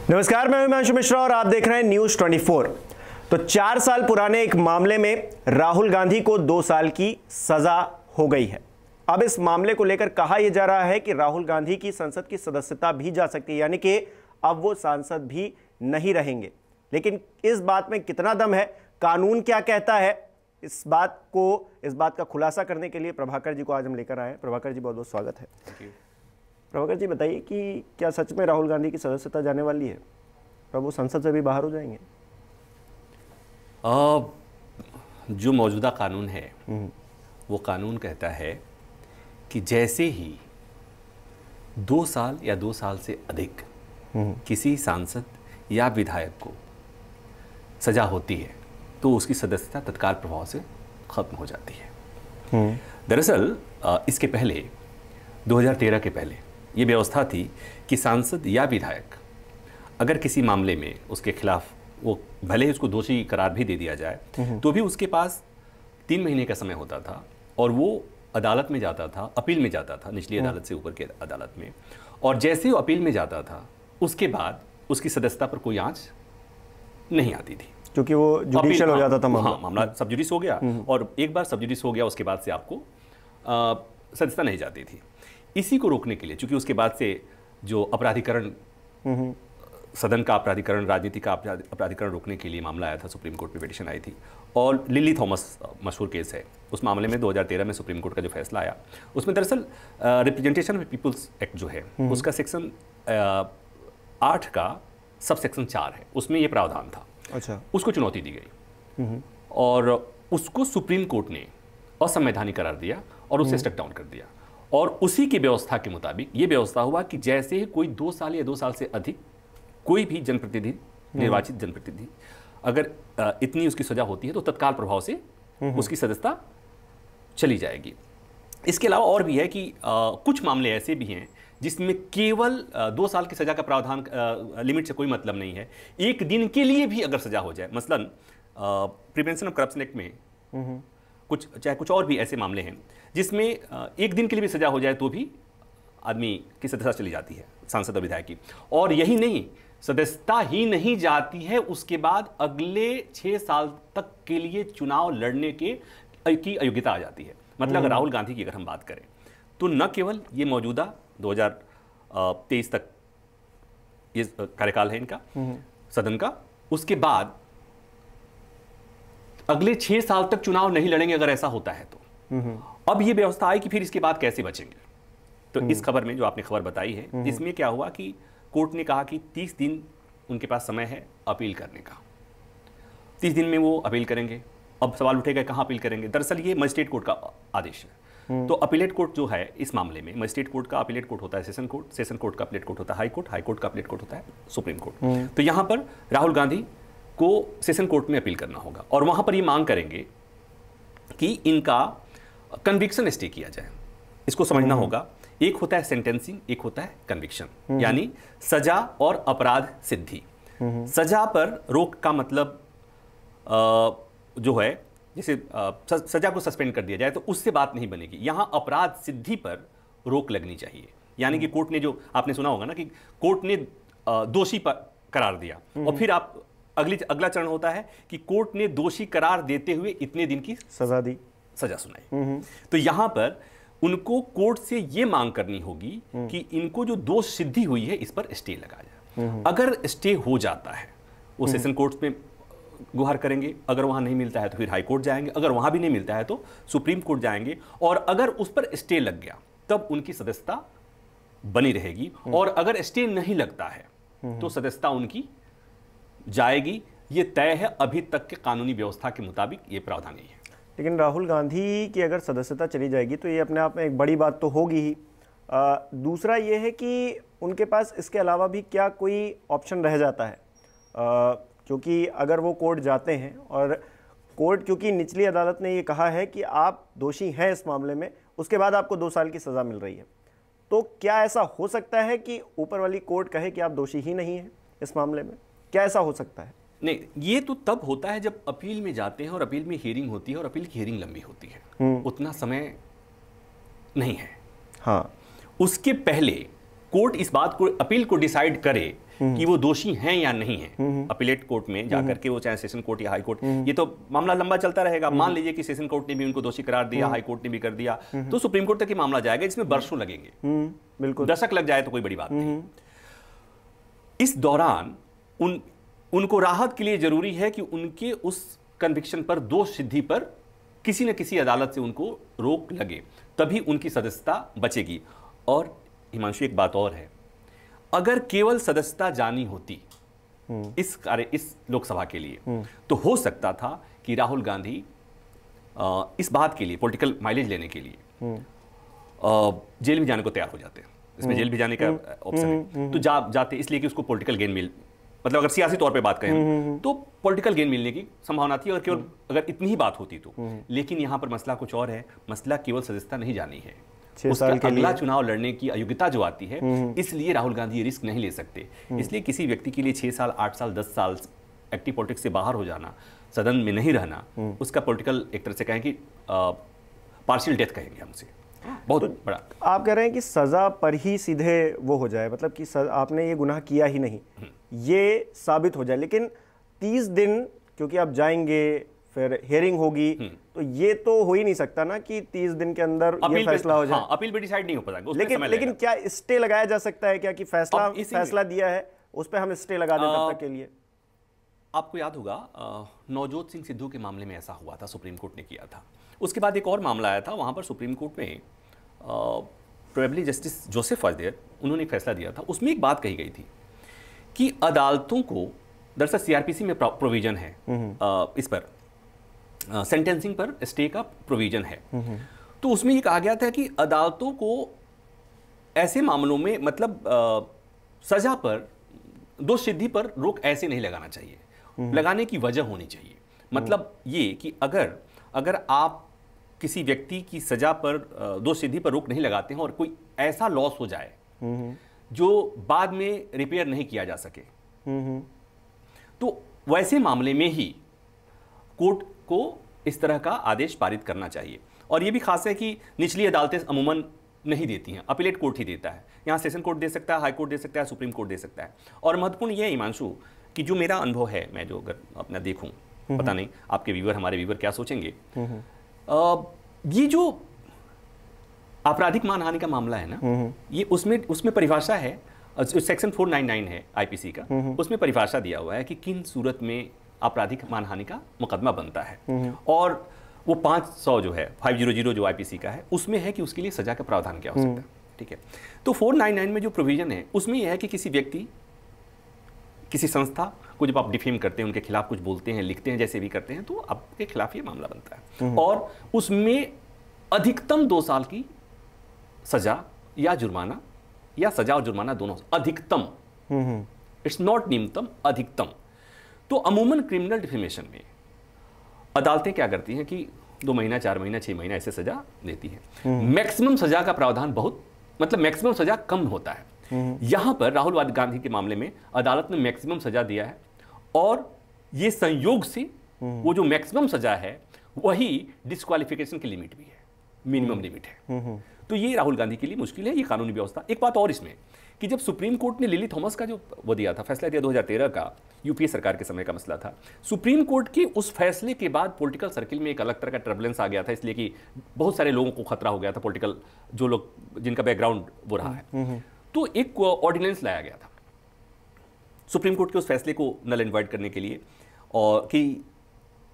नमस्कार, मैं हिमांशु मिश्रा और आप देख रहे हैं न्यूज 24। तो 4 साल पुराने एक मामले में राहुल गांधी को 2 साल की सजा हो गई है। अब इस मामले को लेकर कहा यह जा रहा है कि राहुल गांधी की संसद की सदस्यता भी जा सकती है, यानी कि अब वो सांसद भी नहीं रहेंगे। लेकिन इस बात में कितना दम है, कानून क्या कहता है, इस बात का खुलासा करने के लिए प्रभाकर जी को आज हम लेकर आए हैं। प्रभाकर जी, बहुत बहुत स्वागत है। प्रभाकर जी, बताइए कि क्या सच में राहुल गांधी की सदस्यता जाने वाली है और वो संसद से भी बाहर हो जाएंगे? जो मौजूदा कानून है वो कानून कहता है कि जैसे ही 2 साल या 2 साल से अधिक किसी सांसद या विधायक को सजा होती है तो उसकी सदस्यता तत्काल प्रभाव से खत्म हो जाती है। दरअसल इसके पहले 2013 के पहले ये व्यवस्था थी कि सांसद या विधायक अगर किसी मामले में उसके खिलाफ वो भले ही उसको दोषी करार भी दे दिया जाए तो भी उसके पास 3 महीने का समय होता था और वो अदालत में जाता था, अपील में जाता था, निचली अदालत से ऊपर की अदालत में। और जैसे वो अपील में जाता था उसके बाद उसकी सदस्यता पर कोई आंच नहीं आती थी, क्योंकि वो जुडिशियल हो जाता था मामला। मामला सब जुडिस हो गया और एक बार सब जुडिस हो गया उसके बाद से आपको सदस्यता नहीं जाती थी। इसी को रोकने के लिए, चूंकि उसके बाद से जो अपराधीकरण, सदन का अपराधीकरण, राजनीति का अपराधीकरण रोकने के लिए मामला आया था, सुप्रीम कोर्ट में पिटीशन आई थी और लिली थॉमस मशहूर केस है। उस मामले में 2013 में सुप्रीम कोर्ट का जो फैसला आया उसमें दरअसल रिप्रेजेंटेशन ऑफ पीपुल्स एक्ट जो है उसका सेक्शन 8 का सब सेक्शन 4 है, उसमें ये प्रावधान था। अच्छा। उसको चुनौती दी गई और उसको सुप्रीम कोर्ट ने असंवैधानिक करार दिया और उसे स्टेप डाउन कर दिया। और उसी की व्यवस्था के मुताबिक ये व्यवस्था हुआ कि जैसे ही कोई 2 साल या 2 साल से अधिक कोई भी जनप्रतिनिधि, निर्वाचित जनप्रतिनिधि, अगर इतनी उसकी सजा होती है तो तत्काल प्रभाव से उसकी सदस्यता चली जाएगी। इसके अलावा और भी है कि कुछ मामले ऐसे भी हैं जिसमें केवल 2 साल की सजा का प्रावधान, लिमिट से कोई मतलब नहीं है। 1 दिन के लिए भी अगर सजा हो जाए, मसलन प्रिवेंशन ऑफ करप्शन एक्ट में कुछ और भी ऐसे मामले हैं जिसमें 1 दिन के लिए भी सजा हो जाए तो भी आदमी की सदस्यता चली जाती है, सांसद और विधायक की। और यही नहीं, सदस्यता ही नहीं जाती है, उसके बाद अगले 6 साल तक के लिए चुनाव लड़ने की अयोग्यता आ जाती है। मतलब अगर राहुल गांधी की अगर हम बात करें तो न केवल ये मौजूदा 2023 तक ये कार्यकाल है इनका सदन का, उसके बाद अगले 6 साल तक चुनाव नहीं लड़ेंगे अगर ऐसा होता है तो। अब ये व्यवस्था आई कि फिर इसके बाद कैसे बचेंगे। तो इस खबर में जो आपने खबर बताई है इसमें क्या हुआ कि कोर्ट ने कहा कि 30 दिन उनके पास समय है अपील करने का। 30 दिन में वो अपील करेंगे। अब सवाल उठेगा कहां अपील करेंगे। दरअसल ये मजिस्ट्रेट कोर्ट का आदेश है। तो अपीलेट कोर्ट जो है इस मामले में, मजिस्ट्रेट कोर्ट का अपीलेट कोर्ट होता है सेशन कोर्ट, सेशन कोर्ट का अपीलेट कोर्ट होता है हाई कोर्ट, हाई कोर्ट का अपीलेट कोर्ट होता है सुप्रीम कोर्ट। तो यहां पर राहुल गांधी को सेशन कोर्ट में अपील करना होगा और वहां पर ये मांग करेंगे कि इनका कन्विक्शन स्टे किया जाए। इसको समझना होगा, एक होता है सेंटेंसिंग, एक होता है कन्विक्शन, यानी सजा और अपराध सिद्धि। सजा पर रोक का मतलब जो है, जैसे सजा को सस्पेंड कर दिया जाए तो उससे बात नहीं बनेगी। यहां अपराध सिद्धि पर रोक लगनी चाहिए। यानी कि कोर्ट ने, जो आपने सुना होगा ना कि कोर्ट ने दोषी करार दिया और फिर आप अगला चरण होता है कि कोर्ट ने दोषी करार देते हुए इतने दिन की सजा सुनाई। तो यहां पर उनको कोर्ट से यह मांग करनी होगी कि इनको जो दोष सिद्धि हुई है इस पर स्टे लगा जाए। अगर स्टे हो जाता है वो सेशन कोर्ट में गुहार करेंगे, अगर वहां नहीं मिलता है तो फिर हाई कोर्ट जाएंगे, अगर वहां भी नहीं मिलता है तो सुप्रीम कोर्ट जाएंगे और अगर उस पर स्टे लग गया तब उनकी सदस्यता बनी रहेगी। और अगर स्टे नहीं लगता है तो सदस्यता उनकी जाएगी। ये तय है, अभी तक के कानूनी व्यवस्था के मुताबिक ये प्रावधान है। लेकिन राहुल गांधी की अगर सदस्यता चली जाएगी तो ये अपने आप में एक बड़ी बात तो होगी ही। दूसरा ये है कि उनके पास इसके अलावा भी क्या कोई ऑप्शन रह जाता है, क्योंकि अगर वो कोर्ट जाते हैं और कोर्ट, क्योंकि निचली अदालत ने ये कहा है कि आप दोषी हैं इस मामले में, उसके बाद आपको 2 साल की सज़ा मिल रही है, तो क्या ऐसा हो सकता है कि ऊपर वाली कोर्ट कहे कि आप दोषी ही नहीं हैं इस मामले में? क्या ऐसा हो सकता है? नहीं, ये तो तब होता है जब अपील में जाते हैं और अपील में हियरिंग होती है और अपील की हियरिंग लंबी होती है। उतना समय नहीं है। हाँ, उसके पहले कोर्ट इस बात को, अपील को डिसाइड करे कि वो दोषी हैं या नहीं हैं। अपीलेट कोर्ट में जाकर के वो चाहे सेशन कोर्ट या हाई कोर्ट, ये तो मामला लंबा चलता रहेगा। मान लीजिए कि सेशन कोर्ट ने भी उनको दोषी करार दिया, हाई कोर्ट ने भी कर दिया, तो सुप्रीम कोर्ट तक ये मामला जाएगा, इसमें वर्षों लगेंगे, बिल्कुल दशक लग जाए तो कोई बड़ी बात नहीं। इस दौरान उनको राहत के लिए जरूरी है कि उनके उस कन्विक्शन पर, दोष सिद्धि पर किसी न किसी अदालत से उनको रोक लगे, तभी उनकी सदस्यता बचेगी। और हिमांशु एक बात और है, अगर केवल सदस्यता जानी होती इस लोकसभा के लिए, तो हो सकता था कि राहुल गांधी इस बात के लिए, पॉलिटिकल माइलेज लेने के लिए जेल में जाने को तैयार हो जाते। इसमें जेल भी जाने का ऑप्शन है, तो जाते इसलिए कि उसको पॉलिटिकल गेन मतलब अगर सियासी तौर पे बात करें तो पॉलिटिकल गेन मिलने की संभावना थी, और केवल अगर इतनी ही बात होती तो। लेकिन यहां पर मसला कुछ और है, मसला केवल सदस्यता नहीं जानी है, उसका अगला चुनाव लड़ने की अयोग्यता जो आती है, इसलिए राहुल गांधी ये रिस्क नहीं ले सकते। इसलिए किसी व्यक्ति के लिए 6 साल, 8 साल, 10 साल एक्टिव पॉलिटिक्स से बाहर हो जाना, सदन में नहीं रहना, उसका पॉलिटिकल एक तरह से कहें कि पार्शियल डेथ कहेंगे हम उसे, बहुत बड़ा। आप कह रहे हैं कि सजा पर ही सीधे वो हो जाए, मतलब कि आपने ये गुनाह किया ही नहीं, ये साबित हो जाए। लेकिन 30 दिन क्योंकि आप जाएंगे, फिर हियरिंग होगी, तो ये तो हो ही नहीं सकता ना कि 30 दिन के अंदर ये फैसला हो जाए। हाँ, अपील पे डिसाइड नहीं हो पाएगा, लेकिन क्या स्टे लगाया जा सकता है क्या, कि फैसला दिया है उस पर हम स्टे लगा दें तब तक के लिए? आपको याद होगा नवजोत सिंह सिद्धू के मामले में ऐसा हुआ था, सुप्रीम कोर्ट ने किया था। उसके बाद एक और मामला आया था, वहां पर सुप्रीम कोर्ट में probably justice Joseph was there, उन्होंने एक फैसला दिया था। उसमें एक बात कही गई थी कि अदालतों को, दरअसल सीआरपीसी में प्रोविजन है इस पर, सेंटेंसिंग पर स्टे का प्रोविजन है, तो उसमें ये कहा गया था कि अदालतों को ऐसे मामलों में, मतलब सजा पर, दोष सिद्धि पर रोक ऐसे नहीं लगाना चाहिए, लगाने की वजह होनी चाहिए। मतलब ये कि अगर आप किसी व्यक्ति की सजा पर, दोष सिद्धि पर रोक नहीं लगाते हैं और कोई ऐसा लॉस हो जाए जो बाद में रिपेयर नहीं किया जा सके, तो वैसे मामले में ही कोर्ट को इस तरह का आदेश पारित करना चाहिए। और यह भी खास है कि निचली अदालतें अमूमन नहीं देती हैं, अपीलेट कोर्ट ही देता है। यहां सेशन कोर्ट दे सकता है, हाई कोर्ट दे सकता है, सुप्रीम कोर्ट दे सकता है। और महत्वपूर्ण यह है हिमांशु कि जो मेरा अनुभव है, मैं जो अगर अपना देखूं, पता नहीं आपके व्यूअर, हमारे व्यूअर क्या सोचेंगे, ये जो आपराधिक मानहानि का मामला है ना, ये उसमें परिभाषा है, सेक्शन 499 है आईपीसी का, उसमें परिभाषा दिया हुआ है कि किन सूरत में आपराधिक मानहानि का मुकदमा बनता है। और वो 500 जो है, 500 जो आईपीसी का है, उसमें है कि उसके लिए सजा का प्रावधान क्या हो सकता है। ठीक है, तो 499 में जो प्रोविजन है उसमें यह है कि किसी व्यक्ति, किसी संस्था को जब आप डिफेम करते हैं, उनके खिलाफ कुछ बोलते हैं, लिखते हैं, जैसे भी करते हैं, तो आपके खिलाफ ये मामला बनता है। और उसमें अधिकतम 2 साल की सजा या जुर्माना, या सजा और जुर्माना दोनों, अधिकतम, इट्स नॉट न्यूनतम, अधिकतम। तो अमूमन क्रिमिनल डिफेमेशन में अदालतें क्या करती हैं कि 2 महीना, 4 महीना, 6 महीना ऐसे सजा देती है। मैक्सिमम सजा का प्रावधान बहुत, मतलब मैक्सिमम सजा कम होता है। यहां पर राहुल गांधी के मामले में अदालत ने मैक्सिमम सजा दिया है, और ये संयोग से वो जो मैक्सिमम सजा है वही डिस्क्वालिफिकेशन की लिमिट भी है, मिनिमम लिमिट है। तो ये राहुल गांधी के लिए मुश्किल है, ये कानूनी व्यवस्था। एक बात और इसमें कि जब सुप्रीम कोर्ट ने लिली थॉमस का जो वो दिया था, फैसला दिया 2013 का, यूपीए सरकार के समय का मसला था, सुप्रीम कोर्ट के उस फैसले के बाद पॉलिटिकल सर्किल में एक अलग तरह का टर्बुलेंस आ गया था, इसलिए कि बहुत सारे लोगों को खतरा हो गया था, पॉलिटिकल जो लोग जिनका बैकग्राउंड वो रहा है। तो एक ऑर्डिनेंस लाया गया था सुप्रीम कोर्ट के उस फैसले को नल एंड वॉइड करने के लिए, और कि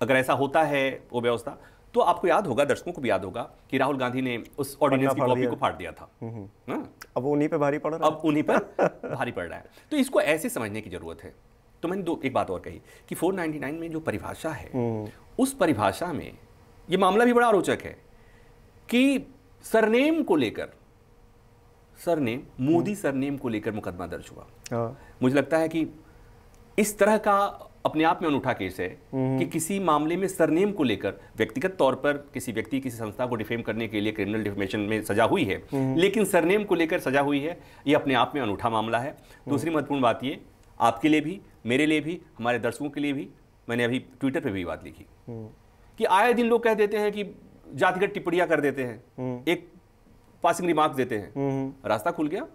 अगर ऐसा होता है वो व्यवस्था, तो आपको याद होगा, दर्शकों को भी याद होगा कि राहुल गांधी ने उस ऑर्डिनेंस की कॉपी को फाड़ दिया था। अब उन्हीं पे भारी पड़ रहा है, अब उन्हीं पर भारी पड़ रहा है। तो इसको ऐसे समझने की जरूरत है। तो मैंने एक बात और कही कि 499 में जो परिभाषा है, उस परिभाषा में ये मामला भी बड़ा रोचक है कि सरनेम को लेकर, सरनेम, मोदी सरनेम को लेकर मुकदमा दर्ज हुआ। मुझे लगता है कि इस तरह का अपने आप में अनूठा केस है कि किसी मामले में सरनेम को लेकर व्यक्तिगत तौर पर किसी व्यक्ति, किसी संस्था को डिफेम करने के लिए क्रिमिनल डिफेमेशन में सजा हुई है, लेकिन सरनेम को लेकर सजा हुई है। ये अपने आप में अनूठा मामला है। दूसरी महत्वपूर्ण बात ये, आपके लिए भी, मेरे लिए भी, हमारे दर्शकों के लिए भी, मैंने अभी ट्विटर पर भी बात लिखी कि आए दिन लोग कह देते हैं कि जातिगत टिप्पणियां कर देते हैं, एक पासिंग रिमार्क्स देते हैं, रास्ता खुल गया।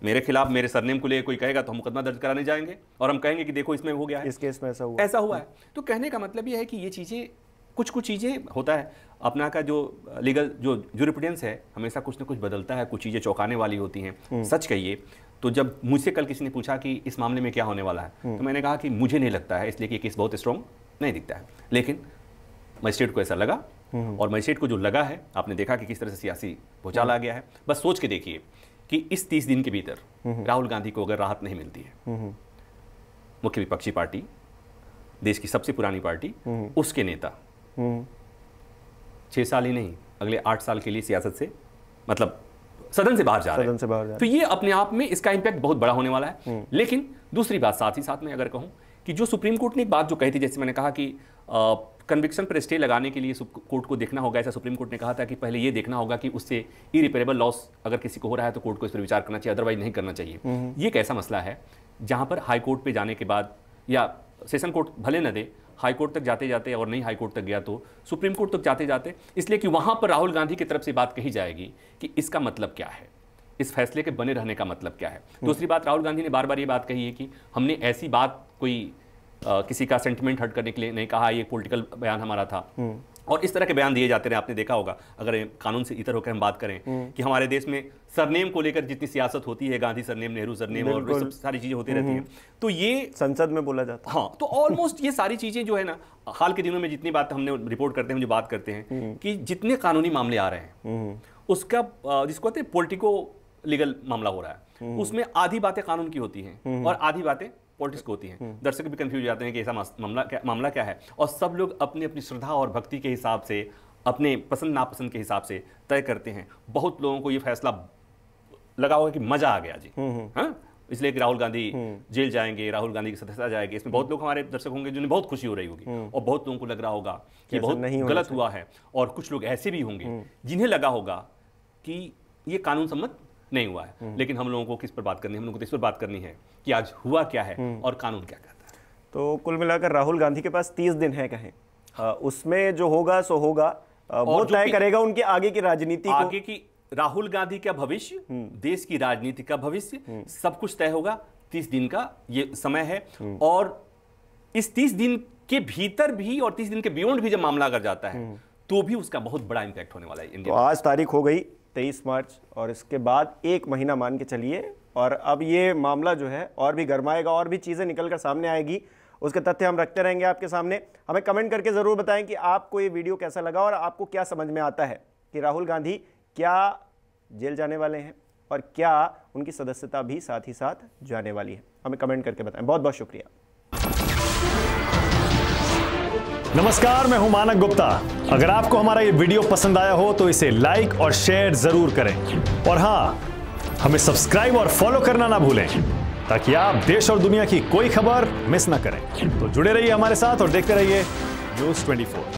मेरे खिलाफ मेरे सरनेम को लेकर कोई कहेगा तो हम मुकदमा दर्ज कराने जाएंगे और हम कहेंगे कि देखो इसमें हो गया है, इस केस में ऐसा हुआ है। तो कहने का मतलब ये है कि ये चीज़ें कुछ चीज़ें होता है, अपना का जो लीगल जो ज्यूरिस्प्रूडेंस है हमेशा कुछ ना कुछ बदलता है, कुछ चीज़ें चौंकाने वाली होती हैं। सच कहिए तो जब मुझसे कल किसी ने पूछा कि इस मामले में क्या होने वाला है, तो मैंने कहा कि मुझे नहीं लगता है, इसलिए कि केस बहुत स्ट्रॉन्ग नहीं दिखता है, लेकिन मजिस्ट्रेट को ऐसा लगा और मजिस्ट्रेट को जो लगा है आपने देखा कि किस तरह से सियासी भूचाल आ गया है। बस सोच के देखिए कि इस 30 दिन के भीतर राहुल गांधी को अगर राहत नहीं मिलती है, मुख्य विपक्षी पार्टी, देश की सबसे पुरानी पार्टी, उसके नेता 6 साल ही नहीं अगले 8 साल के लिए सियासत से मतलब सदन से बाहर जा रहे हैं, तो ये अपने आप में इसका इंपैक्ट बहुत बड़ा होने वाला है। लेकिन दूसरी बात साथ ही साथ में अगर कहूं कि जो सुप्रीम कोर्ट ने एक बात जो कही थी, जैसे मैंने कहा कि कन्विक्शन पर स्टे लगाने के लिए कोर्ट को देखना होगा, ऐसा सुप्रीम कोर्ट ने कहा था कि पहले ये देखना होगा कि उससे इरिपेरेबल लॉस अगर किसी को हो रहा है तो कोर्ट को इस पर विचार करना चाहिए, अदरवाइज नहीं करना चाहिए। ये एक ऐसा मसला है जहां पर हाई कोर्ट पे जाने के बाद या सेशन कोर्ट भले न दे, हाई कोर्ट तक जाते जाते और नहीं हाई कोर्ट तक गया तो सुप्रीम कोर्ट तक जाते जाते, इसलिए कि वहां पर राहुल गांधी की तरफ से बात कही जाएगी कि इसका मतलब क्या है, इस फैसले के बने रहने का मतलब क्या है। दूसरी बात, राहुल गांधी ने बार बार ये बात कही है कि हमने ऐसी बात कोई किसी का सेंटिमेंट हर्ट करने के लिए नहीं कहा, ये पॉलिटिकल बयान हमारा था। और इस तरह के बयान दिए जाते रहे, आपने देखा होगा। अगर कानून से इतर होकर हम बात करें कि हमारे देश में सरनेम को लेकर जितनी सियासत होती है, गांधी सरनेम, नेहरू सरनेम और सब सारी चीजें होती रहती हैं, तो ये संसद में बोला जाता है। हाँ, तो ऑलमोस्ट ये सारी चीजें जो है ना, हाल के दिनों में जितनी बात हमने रिपोर्ट करते हैं, जो बात करते हैं कि जितने कानूनी मामले आ रहे हैं उसका जिसको कहते हैं पॉलिटिको लीगल मामला हो रहा है, उसमें आधी बातें कानून की होती हैं और आधी बातें पॉलिटिक्स को होती हैं। दर्शक भी कंफ्यूज हो जाते हैं कि ऐसा मामला क्या है, और सब लोग अपनी अपनी श्रद्धा और भक्ति के हिसाब से, अपने पसंद नापसंद के हिसाब से तय करते हैं। बहुत लोगों को ये फैसला लगा होगा कि मजा आ गया जी, हाँ, इसलिए कि राहुल गांधी जेल जाएंगे, राहुल गांधी की सदस्यता जाएगी। इसमें बहुत लोग हमारे दर्शक होंगे जिन्हें बहुत खुशी हो रही होगी, और बहुत लोगों को लग रहा होगा कि बहुत गलत हुआ है, और कुछ लोग ऐसे भी होंगे जिन्हें लगा होगा कि ये कानून सम्मत नहीं हुआ है। लेकिन हम लोगों को किस पर बात करनी है, हम लोगों को इस पर बात करनी है कि आज हुआ क्या है और कानून क्या कहता है। तो कुल मिलाकर राहुल गांधी के पास 30 दिन है कहें, उसमें जो होगा सो होगा, वो तय करेगा उनकी आगे की राजनीति को। आगे की राहुल गांधी का भविष्य, देश की राजनीति का भविष्य, सब कुछ तय होगा। 30 दिन का ये समय है, और इस 30 दिन के भीतर भी और 30 दिन के बियॉन्ड भी जब मामला अगर जाता है तो भी उसका बहुत बड़ा इंपैक्ट होने वाला है इंडिया। तो आज तारीख हो गई 23 मार्च, और इसके बाद 1 महीना मान के चलिए, और अब ये मामला जो है और भी गरमाएगा, और भी चीज़ें निकलकर सामने आएगी। उसके तथ्य हम रखते रहेंगे आपके सामने। हमें कमेंट करके ज़रूर बताएं कि आपको ये वीडियो कैसा लगा और आपको क्या समझ में आता है कि राहुल गांधी क्या जेल जाने वाले हैं और क्या उनकी सदस्यता भी साथ ही साथ जाने वाली है। हमें कमेंट करके बताएं। बहुत बहुत शुक्रिया। नमस्कार, मैं हूं मानक गुप्ता। अगर आपको हमारा ये वीडियो पसंद आया हो तो इसे लाइक और शेयर जरूर करें, और हां, हमें सब्सक्राइब और फॉलो करना ना भूलें ताकि आप देश और दुनिया की कोई खबर मिस ना करें। तो जुड़े रहिए हमारे साथ और देखते रहिए News 24।